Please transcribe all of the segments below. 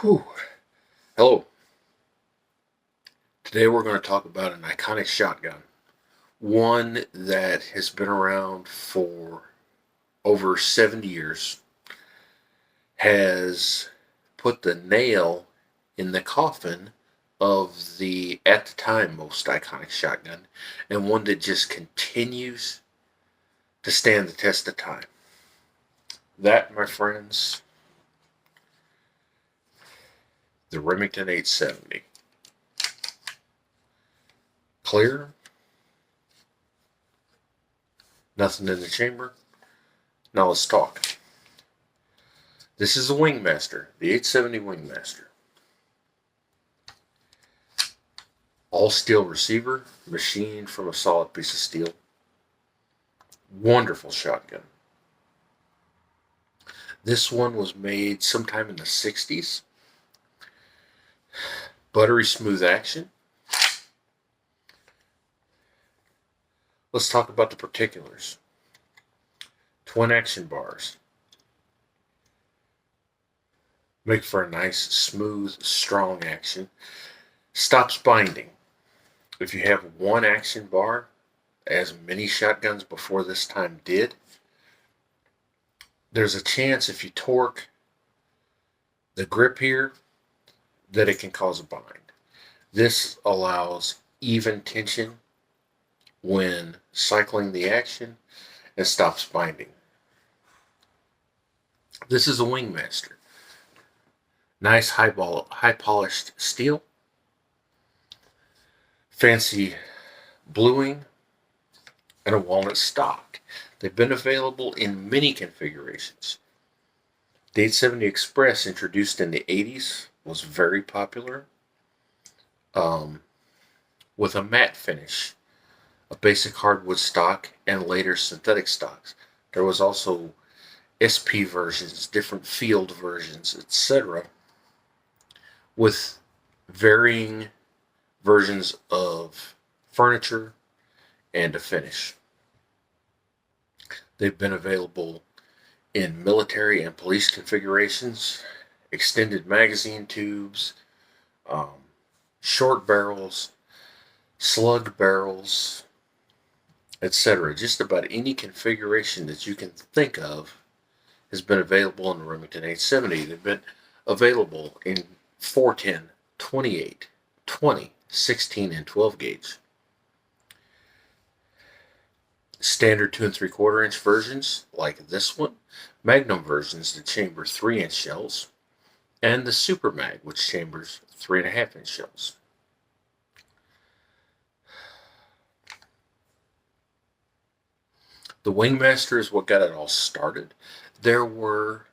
Whew. Hello. Today we're going to talk about an iconic shotgun. One that has been around for over 70 years, has put the nail in the coffin of the, at the time, most iconic shotgun, and one that just continues to stand the test of time. That, my friends, the Remington 870. Clear, nothing in the chamber. Now let's talk. This is a Wingmaster, the 870 Wingmaster. All steel receiver, machined from a solid piece of steel. Wonderful shotgun. This one was made sometime in the 60s. Buttery smooth action. Let's talk about the particulars. Twin action bars. Make for a nice, smooth, strong action. Stops binding. If you have one action bar, as many shotguns before this time did, there's a chance if you torque the grip here that it can cause a bind. This allows even tension when cycling the action and stops binding. This is a Wingmaster. Nice high polished steel. Fancy bluing and a walnut stock. They've been available in many configurations. The 870 Express, introduced in the 80s, was very popular, with a matte finish, a basic hardwood stock, and later synthetic stocks. There was also SP versions, different field versions, etc., with varying versions of furniture and a finish. They've been available in military and police configurations, extended magazine tubes, short barrels, slug barrels, etc. Just about any configuration that you can think of has been available in the Remington 870. They've been available in 410, 28, 20, 16, and 12 gauge. Standard 2 3/4 inch versions like this one, Magnum versions that chamber 3-inch shells, and the Super Mag, which chambers 3.5-inch shells. The Wingmaster is what got it all started. There were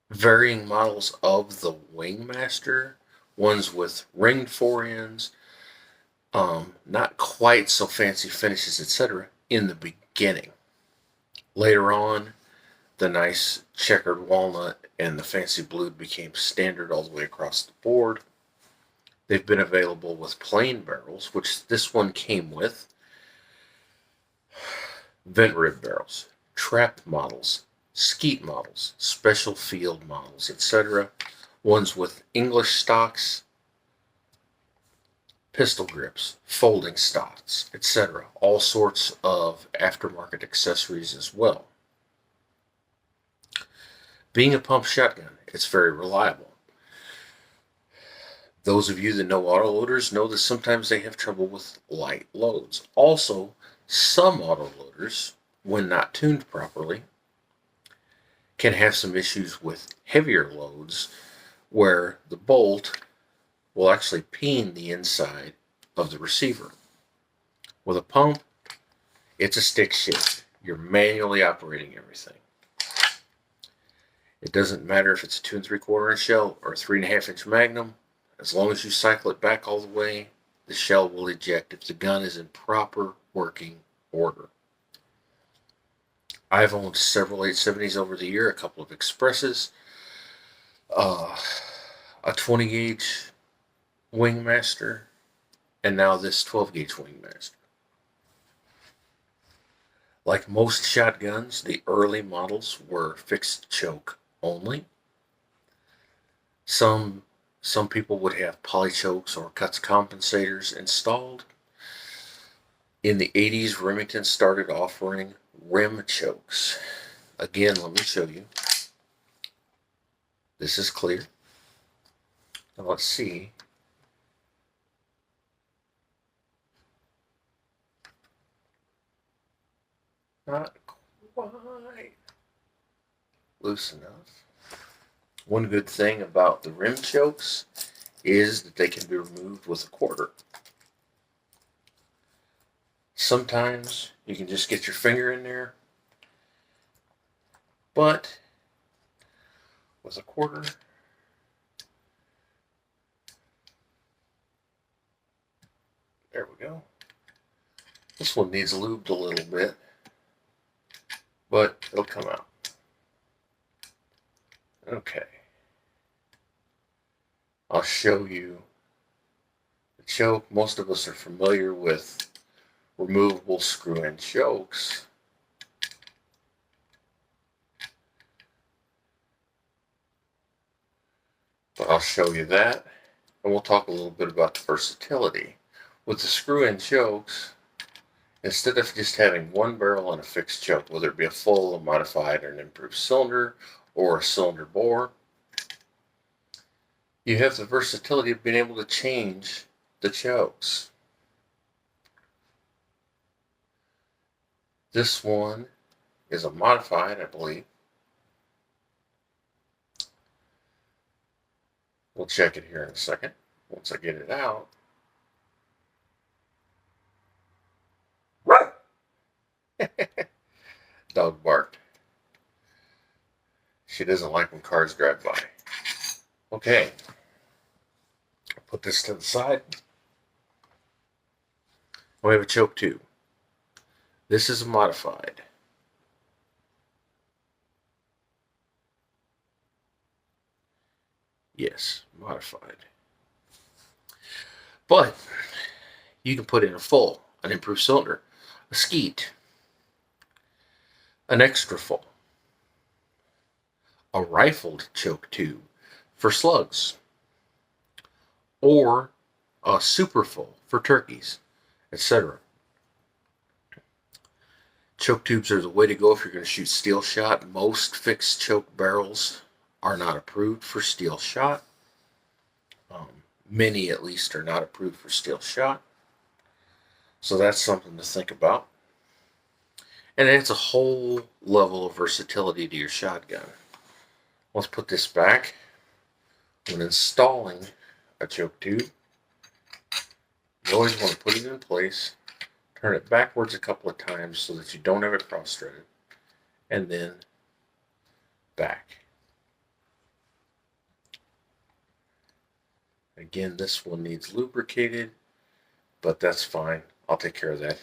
varying models of the Wingmaster, ones with ringed forends, not quite so fancy finishes, etc., in the beginning. Later on, the nice checkered walnut and the fancy blue became standard all the way across the board. They've been available with plain barrels, which this one came with, vent rib barrels, trap models, skeet models, special field models, etc., ones with English stocks, pistol grips, folding stocks, etc. All sorts of aftermarket accessories as well. Being a pump shotgun, it's very reliable. Those of you that know autoloaders know that sometimes they have trouble with light loads. Also, some autoloaders, when not tuned properly, can have some issues with heavier loads where the bolt will actually peen the inside of the receiver. With a pump, it's a stick shift. You're manually operating everything. It doesn't matter if it's a 2 3/4 inch shell or a 3.5-inch Magnum. As long as you cycle it back all the way, the shell will eject if the gun is in proper working order. I've owned several 870s over the year, a couple of Expresses, a 20 gauge Wingmaster, and now this 12 gauge Wingmaster. Like most shotguns, the early models were fixed choke only. Some some people would have poly chokes or cuts compensators installed. In the 80s, Remington started offering rim chokes. Again, let me show you. This is clear. Now let's see. Not quite loose enough. One good thing about the rim chokes is that they can be removed with a quarter. Sometimes you can just get your finger in there, but with a quarter, there we go. This one needs lubed a little bit, but it'll come out. Okay. I'll show you the choke. Most of us are familiar with removable screw-in chokes. But I'll show you that, and we'll talk a little bit about the versatility. With the screw-in chokes, instead of just having one barrel and a fixed choke, whether it be a full, a modified, or an improved cylinder, or a cylinder bore, you have the versatility of being able to change the chokes. This one is a modified, I believe. We'll check it here in a second once I get it out. Dog barked. She doesn't like when cars drive by. Okay. I'll put this to the side. We have a choke tube. This is a modified. Yes, modified. But you can put in a full, an improved cylinder, a skeet, an extra full, a rifled choke tube for slugs, or a super full for turkeys, etc. Choke tubes are the way to go if you're going to shoot steel shot. Most fixed choke barrels are not approved for steel shot. Many, at least, are not approved for steel shot. So that's something to think about. And it adds a whole level of versatility to your shotgun. Let's put this back. When installing a choke tube, you always want to put it in place, turn it backwards a couple of times so that you don't have it cross-threaded, and then back. Again, this one needs lubricated, but that's fine. I'll take care of that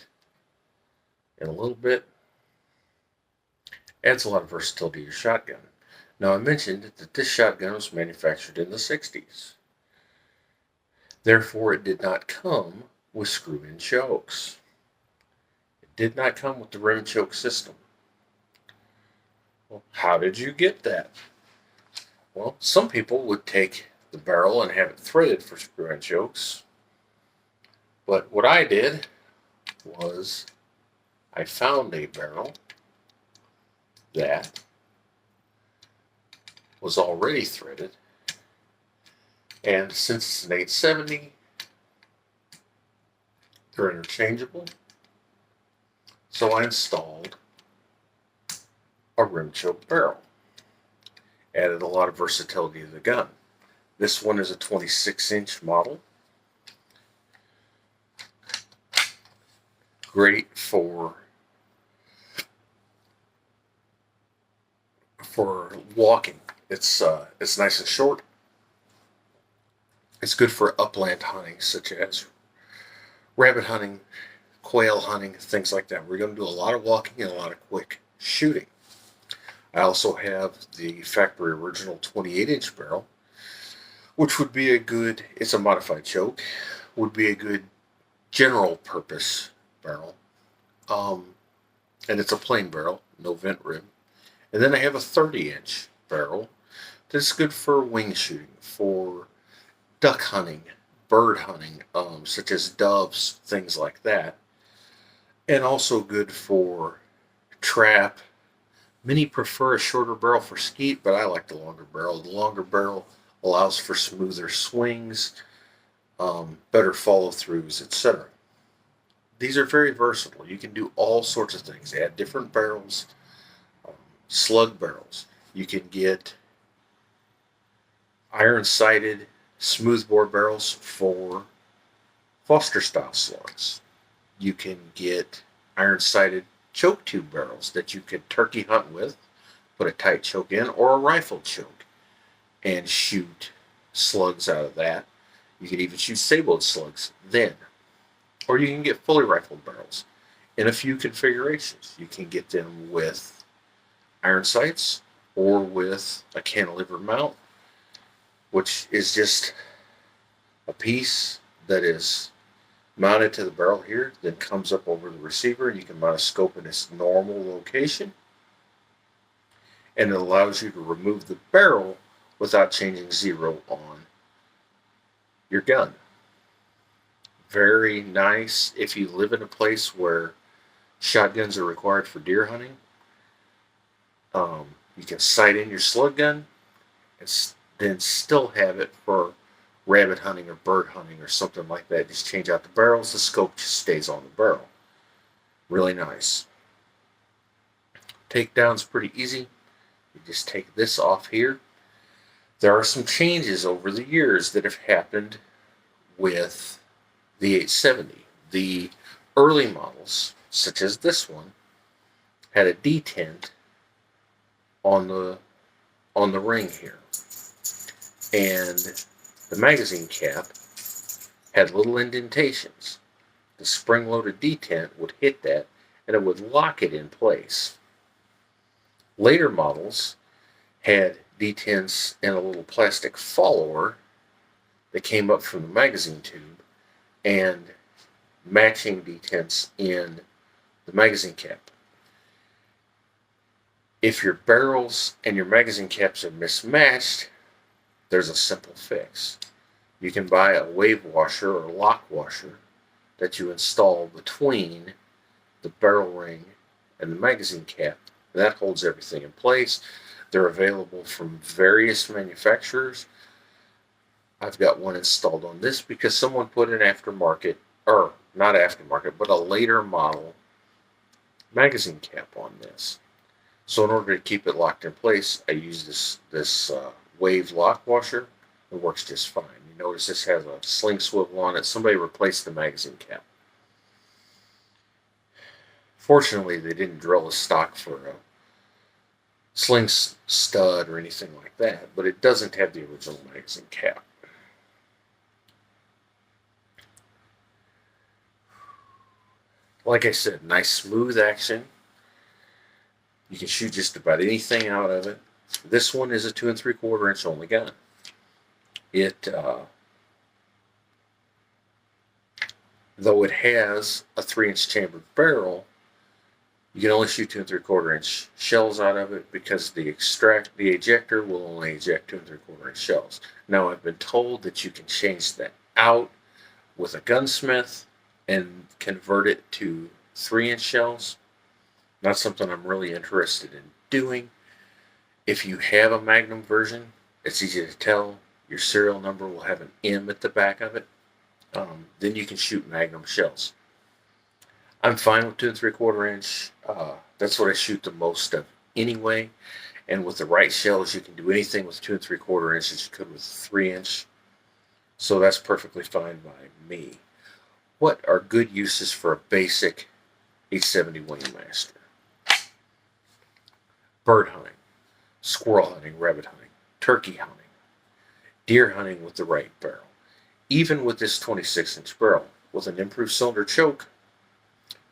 in a little bit. Adds a lot of versatility to your shotgun. Now, I mentioned that this shotgun was manufactured in the 60s. Therefore, it did not come with screw-in chokes. It did not come with the rim choke system. Well, how did you get that? Well, some people would take the barrel and have it threaded for screw-in chokes. But what I did was I found a barrel that was already threaded, and since it's an 870, they're interchangeable. So I installed a rim choke barrel. Added a lot of versatility to the gun. This one is a 26-inch model. Great for walking. It's nice and short. It's good for upland hunting, such as rabbit hunting, quail hunting, things like that. We're going to do a lot of walking and a lot of quick shooting. I also have the factory original 28-inch barrel, which would be a good, it's a modified choke, would be a good general purpose barrel. And it's a plain barrel, no vent rim. And then I have a 30-inch barrel This is good for wing shooting, for duck hunting, bird hunting, such as doves, things like that, and also good for trap. Many prefer a shorter barrel for skeet, but I like the longer barrel. The longer barrel allows for smoother swings, better follow throughs, etc. These are very versatile. You can do all sorts of things. Add different barrels, um, slug barrels. You can get iron sighted smoothbore barrels for Foster style slugs. You can get iron sighted choke tube barrels that you could turkey hunt with, put a tight choke in, or a rifle choke and shoot slugs out of that. You could even shoot sableed slugs then. Or you can get fully rifled barrels in a few configurations. You can get them with iron sights or with a cantilever mount, which is just a piece that is mounted to the barrel here, then comes up over the receiver, and you can mount a scope in its normal location. And it allows you to remove the barrel without changing zero on your gun. Very nice if you live in a place where shotguns are required for deer hunting. You can sight in your slug gun and then still have it for rabbit hunting or bird hunting or something like that. Just change out the barrels, the scope just stays on the barrel. Really nice. Takedown's pretty easy. You just take this off here. There are some changes over the years that have happened with the 870. The early models, such as this one, had a detent on the ring here. And the magazine cap had little indentations. The spring-loaded detent would hit that and it would lock it in place. Later models had detents in a little plastic follower that came up from the magazine tube and matching detents in the magazine cap. If your barrels and your magazine caps are mismatched, there's a simple fix. You can buy a wave washer or lock washer that you install between the barrel ring and the magazine cap. That holds everything in place. They're available from various manufacturers. I've got one installed on this because someone put an aftermarket, or not aftermarket, but a later model magazine cap on this. So in order to keep it locked in place, I use this wave lock washer. It works just fine. You notice this has a sling swivel on it. Somebody replaced the magazine cap. Fortunately, they didn't drill a stock for a sling stud or anything like that, but it doesn't have the original magazine cap. Like I said, nice smooth action. You can shoot just about anything out of it. This one is a 2 3/4 inch only gun. Though it has a 3-inch chambered barrel, you can only shoot 2 3/4 inch shells out of it because the ejector will only eject 2 3/4 inch shells. Now I've been told that you can change that out with a gunsmith and convert it to 3-inch shells. Not something I'm really interested in doing. If you have a Magnum version, it's easy to tell. Your serial number will have an M at the back of it. Then you can shoot Magnum shells. I'm fine with 2 3/4 inch. That's what I shoot the most of anyway. And with the right shells, you can do anything with 2 3/4 inch as you could with 3-inch. So that's perfectly fine by me. What are good uses for a basic 870 Wingmaster? Bird hunting, squirrel hunting, rabbit hunting, turkey hunting, deer hunting with the right barrel. Even with this 26-inch barrel, with an improved cylinder choke,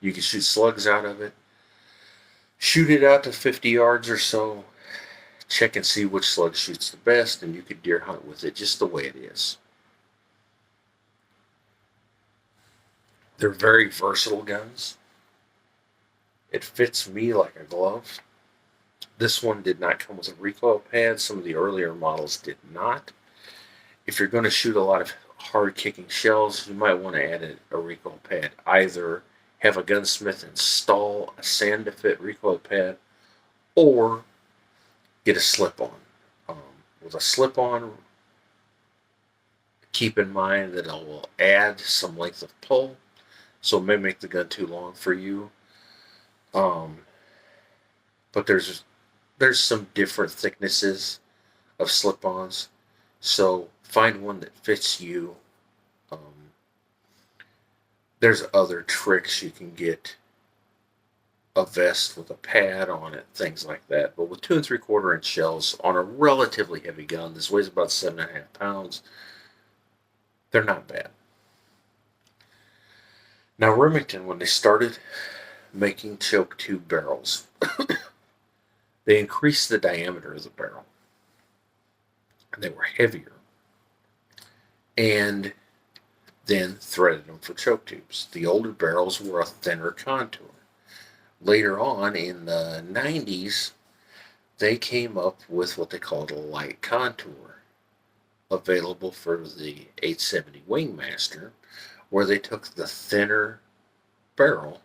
you can shoot slugs out of it, shoot it out to 50 yards or so, check and see which slug shoots the best, and you can deer hunt with it just the way it is. They're very versatile guns. It fits me like a glove. This one did not come with a recoil pad. Some of the earlier models did not. If you're going to shoot a lot of hard kicking shells, you might want to add a recoil pad. Either have a gunsmith install a sand to fit recoil pad, or get a slip on. With a slip on, keep in mind that it will add some length of pull, so it may make the gun too long for you. But there's some different thicknesses of slip-ons, so find one that fits you. Um, there's other tricks you can get a vest with a pad on it, things like that. But with 2 3/4 inch shells on a relatively heavy gun, this weighs about 7.5 pounds, they're not bad. Now, Remington, when they started making choke tube barrels, they increased the diameter of the barrel. They were heavier, and then threaded them for choke tubes. The older barrels were a thinner contour. Later on in the 90s, they came up with what they called a light contour, available for the 870 Wingmaster, where they took the thinner barrel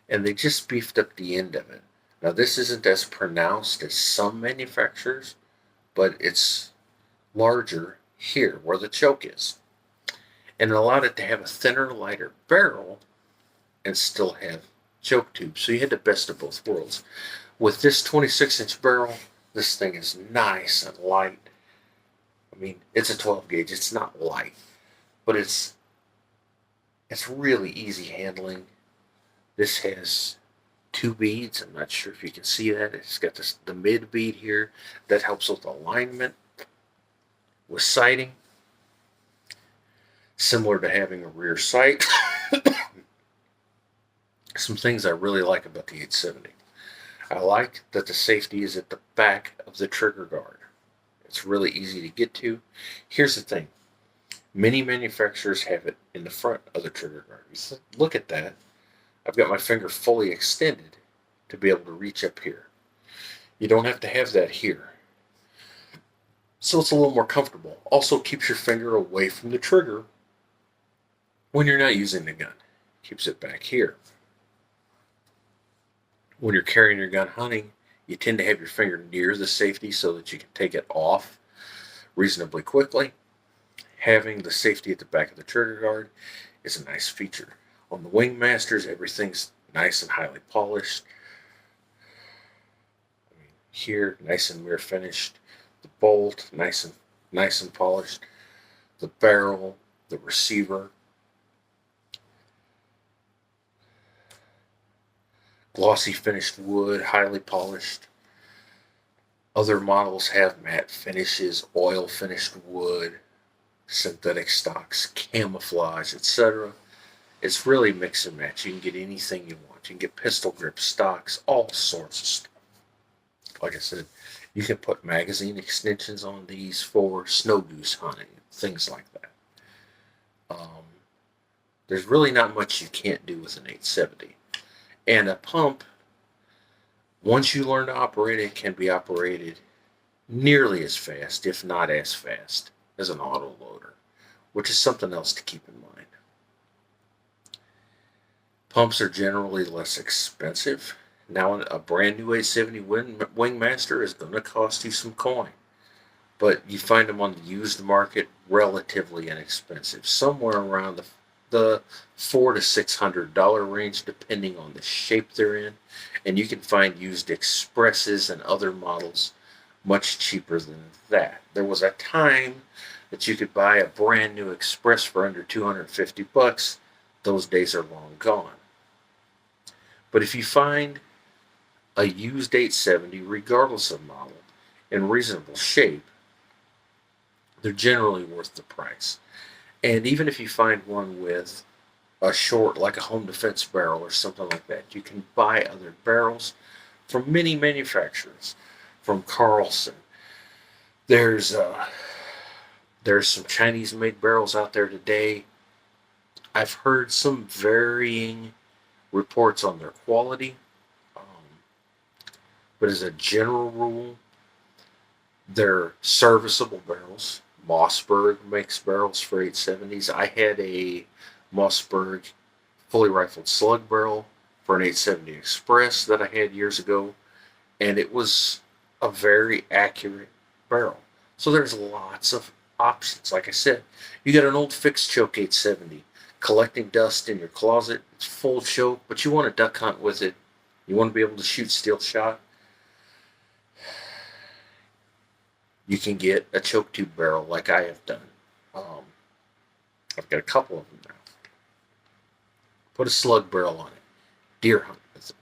and they just beefed up the end of it. Now, this isn't as pronounced as some manufacturers, but it's larger here where the choke is, and it allowed it to have a thinner, lighter barrel and still have choke tubes. So you had the best of both worlds. With this 26-inch barrel, this thing is nice and light. I mean, it's a 12 gauge. It's not light, but it's really easy handling. This has 2 beads. I'm not sure if you can see that. It's got the mid bead here. That helps with alignment, with sighting. Similar to having a rear sight. Some things I really like about the 870. I like that the safety is at the back of the trigger guard. It's really easy to get to. Here's the thing. Many manufacturers have it in the front of the trigger guard. Look at that. I've got my finger fully extended to be able to reach up here. You don't have to have that here. So it's a little more comfortable. Also keeps your finger away from the trigger when you're not using the gun. Keeps it back here. When you're carrying your gun hunting, you tend to have your finger near the safety so that you can take it off reasonably quickly. Having the safety at the back of the trigger guard is a nice feature. On the Wingmasters, everything's nice and highly polished. Here, nice and mirror finished. The bolt, nice and polished. The barrel, the receiver. Glossy finished wood, highly polished. Other models have matte finishes, oil finished wood, synthetic stocks, camouflage, etc. It's really mix and match. You can get anything you want. You can get pistol grip stocks, all sorts of stuff. Like I said, you can put magazine extensions on these for snow goose hunting, things like that. There's really not much you can't do with an 870. And a pump, once you learn to operate it, can be operated nearly as fast, if not as fast, as an auto loader, which is something else to keep in mind. Pumps are generally less expensive. Now, a brand new 870 Wingmaster is going to cost you some coin, but you find them on the used market relatively inexpensive, somewhere around the $400 to $600 range, depending on the shape they're in. And you can find used Expresses and other models much cheaper than that. There was a time that you could buy a brand new Express for under $250. Those days are long gone. But if you find a used 870, regardless of model, in reasonable shape, they're generally worth the price. And even if you find one with a short, like a home defense barrel or something like that, you can buy other barrels from many manufacturers. From Carlson, there's some Chinese-made barrels out there today. I've heard some varying reports on their quality. But as a general rule, they're serviceable barrels. Mossberg makes barrels for 870s. I had a Mossberg fully rifled slug barrel for an 870 Express that I had years ago, and it was a very accurate barrel. So there's lots of options. Like I said, you got an old fixed choke 870 collecting dust in your closet. It's full choke, but you want to duck hunt with it. You want to be able to shoot steel shot. You can get a choke tube barrel like I have done. Um, I've got a couple of them now. Put a slug barrel on it. Deer hunt with it.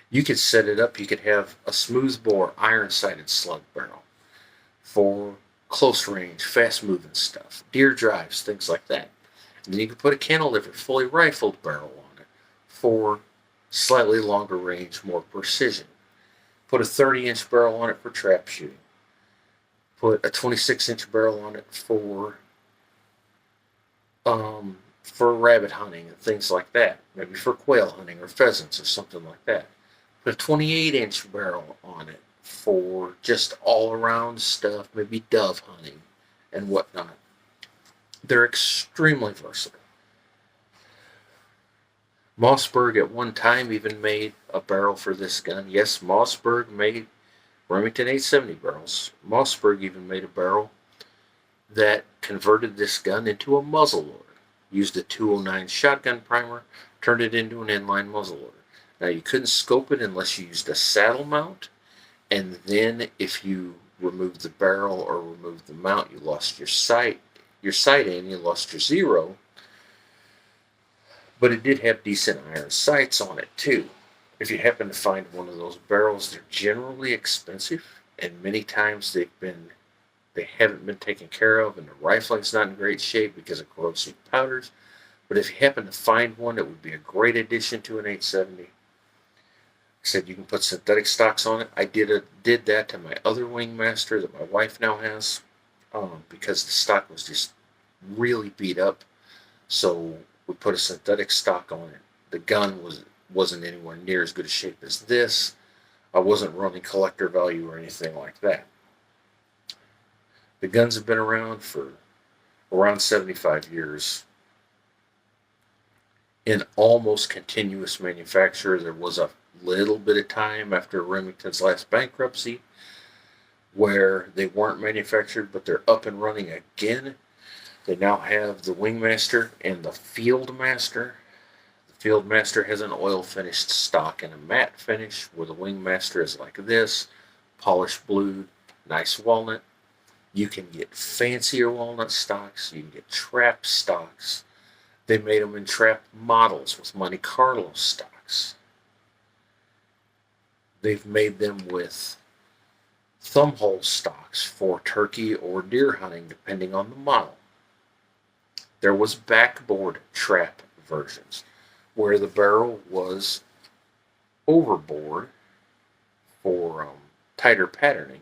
You could set it up. You could have a smooth bore iron sighted slug barrel for close range, fast moving stuff, deer drives, things like that. And then you can put a cantilever fully rifled barrel on it for slightly longer range, more precision. Put a 30-inch barrel on it for trap shooting. Put a 26-inch barrel on it for rabbit hunting and things like that. Maybe for quail hunting or pheasants or something like that. Put a 28-inch barrel on it for just all-around stuff, maybe dove hunting and whatnot. They're extremely versatile. Mossberg at one time even made a barrel for this gun. Yes, Mossberg made Remington 870 barrels. Mossberg even made a barrel that converted this gun into a muzzleloader. Used a 209 shotgun primer, turned it into an inline muzzleloader. Now you couldn't scope it unless you used a saddle mount, and then if you removed the barrel or removed the mount, you lost your sight aim, you lost your zero. But it did have decent iron sights on it too. If you happen to find one of those barrels, they're generally expensive, and many times they haven't been taken care of, and the rifling's not in great shape because of corrosive powders. But if you happen to find one, it would be a great addition to an 870. I said you can put synthetic stocks on it. I did that to my other Wingmaster that my wife now has, because the stock was just really beat up. So we put a synthetic stock on it. The gun wasn't anywhere near as good a shape as this. I wasn't running collector value or anything like that. The guns have been around for around 75 years. In almost continuous manufacture. There was a little bit of time after Remington's last bankruptcy where they weren't manufactured, but they're up and running again. They now have the Wingmaster and the Fieldmaster. The Fieldmaster has an oil finished stock and a matte finish, where the Wingmaster is like this, polished blued, nice walnut. You can get fancier walnut stocks. You can get trap stocks. They made them in trap models with Monte Carlo stocks. They've made them with thumbhole stocks for turkey or deer hunting, depending on the model. There was backboard trap versions where the barrel was overboard for tighter patterning.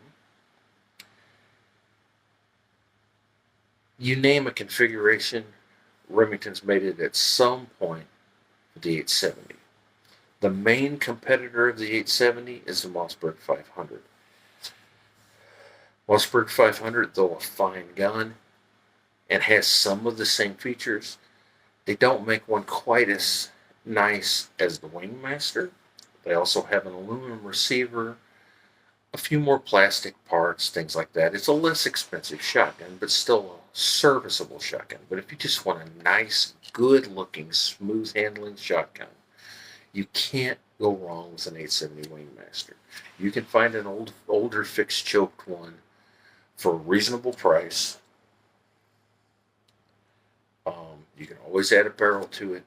You name a configuration, Remington's made it at some point for the 870. The main competitor of the 870 is the Mossberg 500. Mossberg 500, though a fine gun and has some of the same features, they don't make one quite as nice as the Wingmaster. They also have an aluminum receiver, a few more plastic parts, things like that. It's a less expensive shotgun, but still a serviceable shotgun. But if you just want a nice, good-looking, smooth-handling shotgun, you can't go wrong with an 870 Wingmaster. You can find an older fixed choked one for a reasonable price. You can always add a barrel to it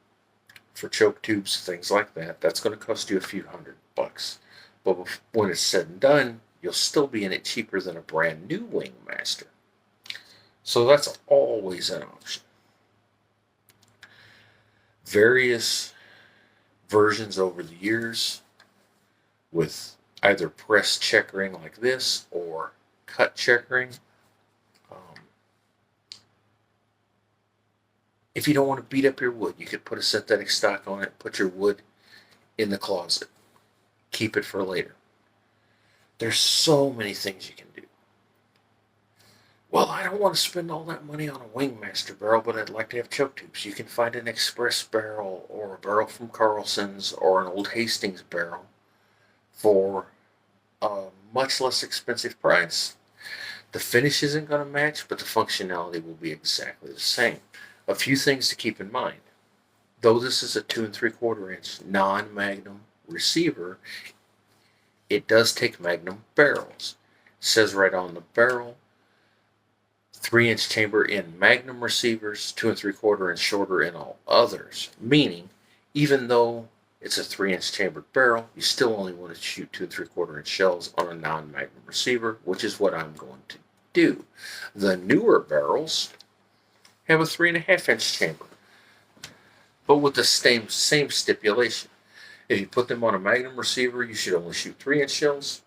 for choke tubes, things like that. That's going to cost you a few $100. But when it's said and done, you'll still be in it cheaper than a brand new Wingmaster. So that's always an option. Various versions over the years with either press checkering like this or cut checkering. If you don't want to beat up your wood, you could put a synthetic stock on it, put your wood in the closet. Keep it for later. There's so many things you can do. Well, I don't want to spend all that money on a Wingmaster barrel, but I'd like to have choke tubes. You can find an Express barrel or a barrel from Carlson's or an old Hastings barrel for a much less expensive price. The finish isn't going to match, but the functionality will be exactly the same. A few things to keep in mind. Though this is a 2 3/4 inch non-magnum receiver, it does take magnum barrels. It says right on the barrel, 3-inch chamber in magnum receivers, 2 3/4 inch shorter in all others. Meaning, even though it's a 3-inch chambered barrel, you still only want to shoot 2 3/4 inch shells on a non-magnum receiver, which is what I'm going to do. The newer barrels have a 3.5-inch chamber, but with the same stipulation. If you put them on a magnum receiver, you should only shoot 3-inch shells.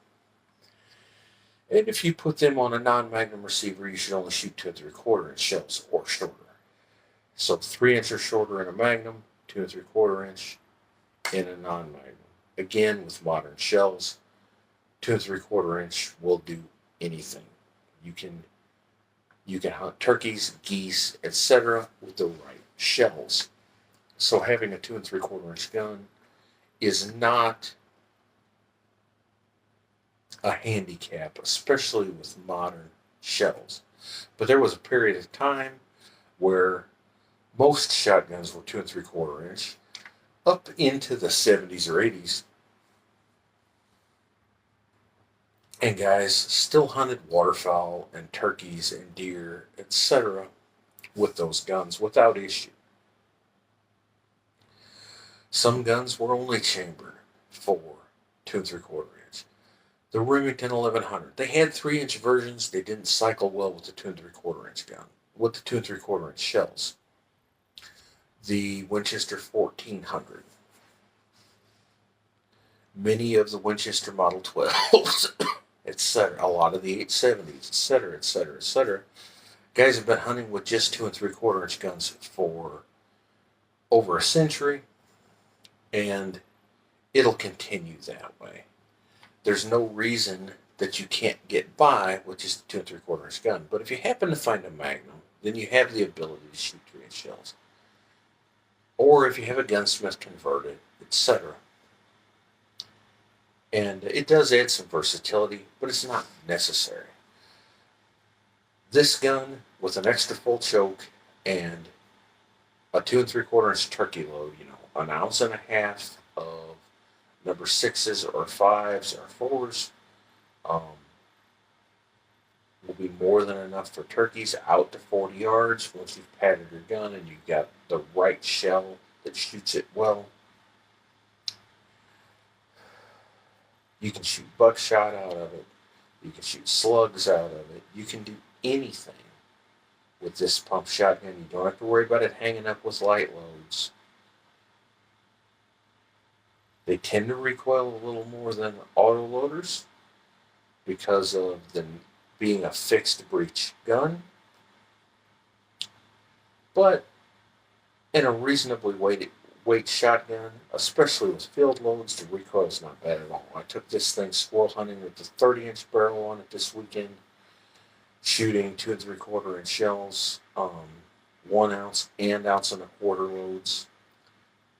And if you put them on a non-magnum receiver, you should only shoot 2 3/4 inch shells or shorter. So 3-inch or shorter in a magnum, 2 3/4 inch in a non-magnum. Again, with modern shells, 2 3/4 inch will do anything. You can hunt turkeys, geese, etc. with the right shells. So having a 2 3/4 inch gun is not a handicap, especially with modern shells. But there was a period of time where most shotguns were 2 3/4 inch, up into the 70s or 80s, and guys still hunted waterfowl and turkeys and deer, etc., with those guns without issue. Some guns were only chambered for 2 3/4 inch. The Remington 1100, they had 3-inch versions. They didn't cycle well with the 2 3/4 inch gun, with the 2 3/4 inch shells. The Winchester 1400, many of the Winchester Model 12s, etc., a lot of the 870s, etc., etc., etc. Guys have been hunting with just 2 3/4 inch guns for over a century, and it'll continue that way. There's no reason that you can't get by with just a 2 3/4 inch gun. But if you happen to find a Magnum, then you have the ability to shoot 3-inch shells. Or if you have a gunsmith converted, etc. And it does add some versatility, but it's not necessary. This gun with an extra full choke and a 2 3/4 inch turkey load, an ounce and a half of number 6s or 5s or 4s, will be more than enough for turkeys out to 40 yards once you've padded your gun and you've got the right shell that shoots it well. You can shoot buckshot out of it. You can shoot slugs out of it. You can do anything with this pump shotgun. You don't have to worry about it hanging up with light loads. They tend to recoil a little more than auto loaders because of them being a fixed breech gun. But in a reasonably weight shotgun, especially with field loads, the recoil is not bad at all. I took this thing squirrel hunting with the 30-inch barrel on it this weekend, shooting 2 3/4 inch shells, 1 ounce and ounce and a quarter loads,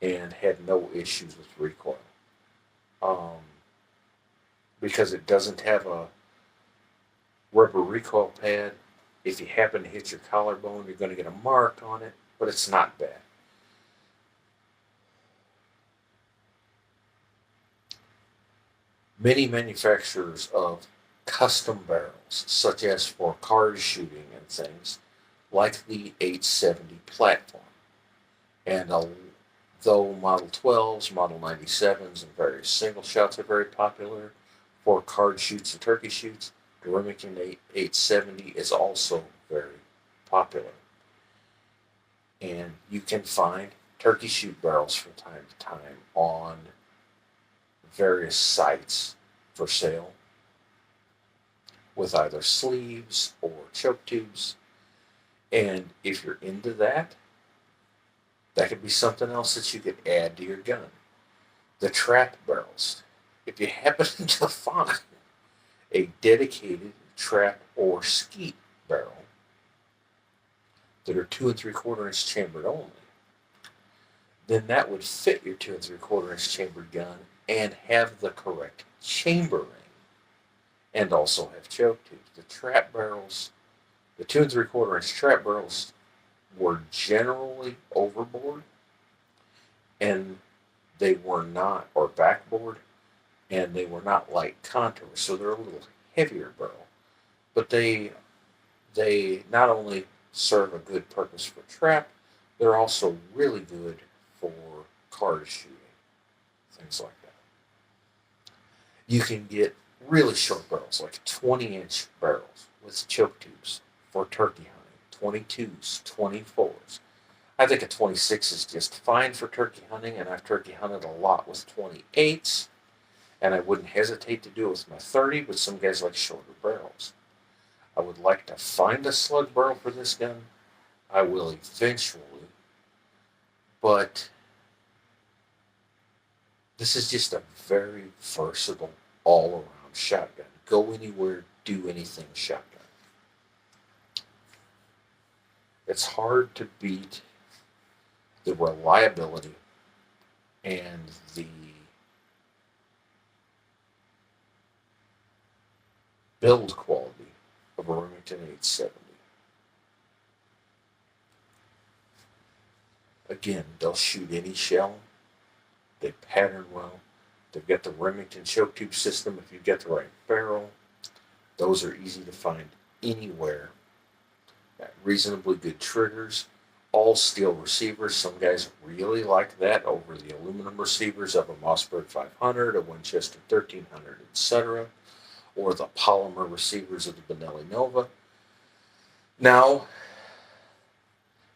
and had no issues with recoil. Because it doesn't have a rubber recoil pad. If you happen to hit your collarbone, you're going to get a mark on it, but it's not bad. Many manufacturers of custom barrels, such as for card shooting and things, like the 870 platform. And though Model 12s, Model 97s, and various single shots are very popular for card shoots and turkey shoots, the Remington 870 is also very popular. And you can find turkey shoot barrels from time to time on various sites for sale with either sleeves or choke tubes. And if you're into that, that could be something else that you could add to your gun. The trap barrels. if you happen to find a dedicated trap or skeet barrel that are 2 3/4 inch chambered only, then that would fit your 2 3/4 inch chambered gun and have the correct chambering and also have choke tubes. The trap barrels, the 2 3/4 inch trap barrels were generally overboard and they were not, or backboard, and they were not light contour, so they're a little heavier barrel. But they not only serve a good purpose for trap, they're also really good for card shooting, things like that. You can get really short barrels, like 20-inch barrels with choke tubes for turkey hunting, 22s, 24s. I think a 26 is just fine for turkey hunting, and I've turkey hunted a lot with 28s, and I wouldn't hesitate to do it with my 30, but some guys like shorter barrels. I would like to find a slug barrel for this gun. I will eventually, but this is just a very versatile, all-around shotgun. Go anywhere, do anything shotgun. It's hard to beat the reliability and the build quality of a Remington 870. Again, they'll shoot any shell. They pattern well. They've got the Remington choke tube system if you get the right barrel. Those are easy to find anywhere. Got reasonably good triggers. All steel receivers. Some guys really like that over the aluminum receivers of a Mossberg 500, a Winchester 1300, etc., or the polymer receivers of the Benelli Nova. Now,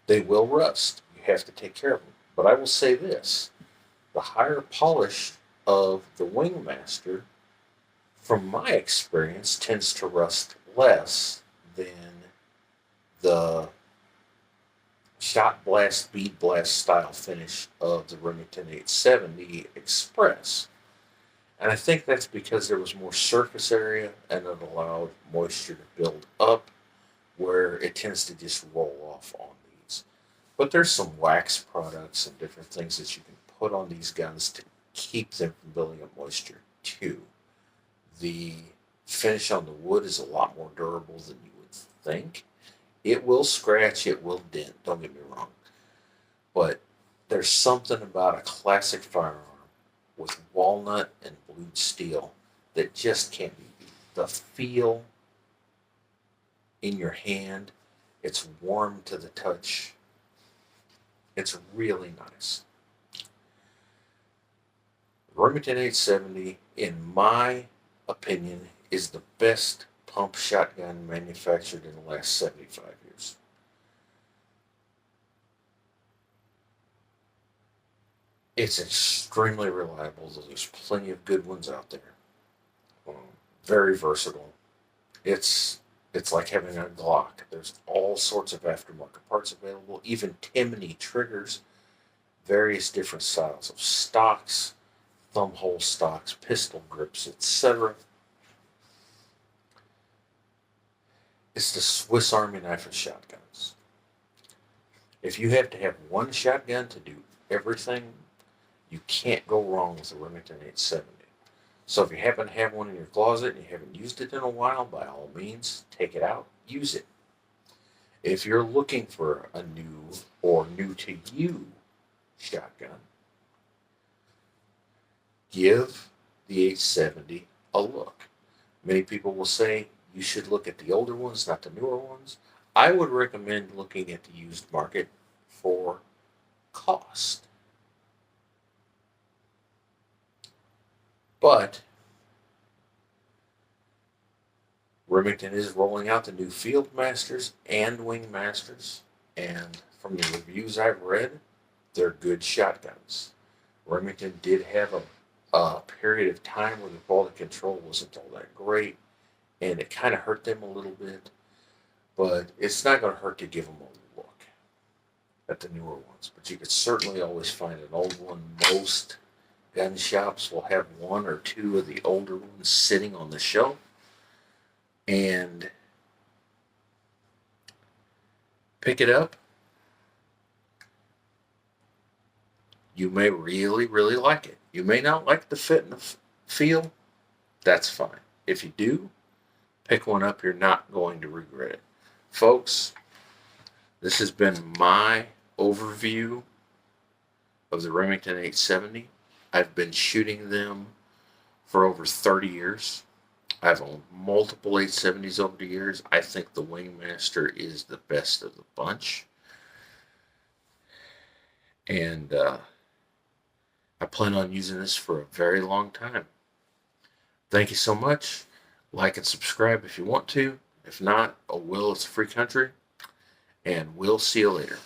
they will rust. You have to take care of them. But I will say this, the higher polish of the Wingmaster, from my experience, tends to rust less than the shot blast, bead blast style finish of the Remington 870 Express. And I think that's because there was more surface area and it allowed moisture to build up where it tends to just roll off on these. But there's some wax products and different things that you can put on these guns to keep them from building up moisture too. The finish on the wood is a lot more durable than you would think. It will scratch, it will dent, don't get me wrong. But there's something about a classic firearm with walnut and blued steel that just can't be beat. The feel in your hand, it's warm to the touch. It's really nice. The Remington 870, in my opinion, is the best pump shotgun manufactured in the last 75 years. It's extremely reliable. There's plenty of good ones out there. Um, Very versatile. It's it's like having a Glock. There's all sorts of aftermarket parts available, even Timney triggers, various different styles of stocks, thumb hole stocks, pistol grips, etc. It's the Swiss Army knife of shotguns. If you have to have one shotgun to do everything, you can't go wrong with the Remington 870. So if you happen to have one in your closet and you haven't used it in a while, by all means, take it out, use it. If you're looking for a new or new to you shotgun, give the 870 a look. Many people will say you should look at the older ones, not the newer ones. I would recommend looking at the used market for cost. But Remington is rolling out the new Field Masters and Wingmasters, and from the reviews I've read, they're good shotguns. Remington did have a period of time where the quality control wasn't all that great, and it kind of hurt them a little bit, but it's not going to hurt to give them a look at the newer ones. But you could certainly always find an old one. Most gun shops will have one or two of the older ones sitting on the shelf. And pick it up. You may really, really like it. You may not like the fit and the feel. That's fine. If you do, pick one up. You're not going to regret it. Folks, this has been my overview of the Remington 870. I've been shooting them for over 30 years. I've owned multiple 870s over the years. I think the Wingmaster is the best of the bunch. And I plan on using this for a very long time. Thank you so much. Like and subscribe if you want to. If not, oh well, it's a free country. And we'll see you later.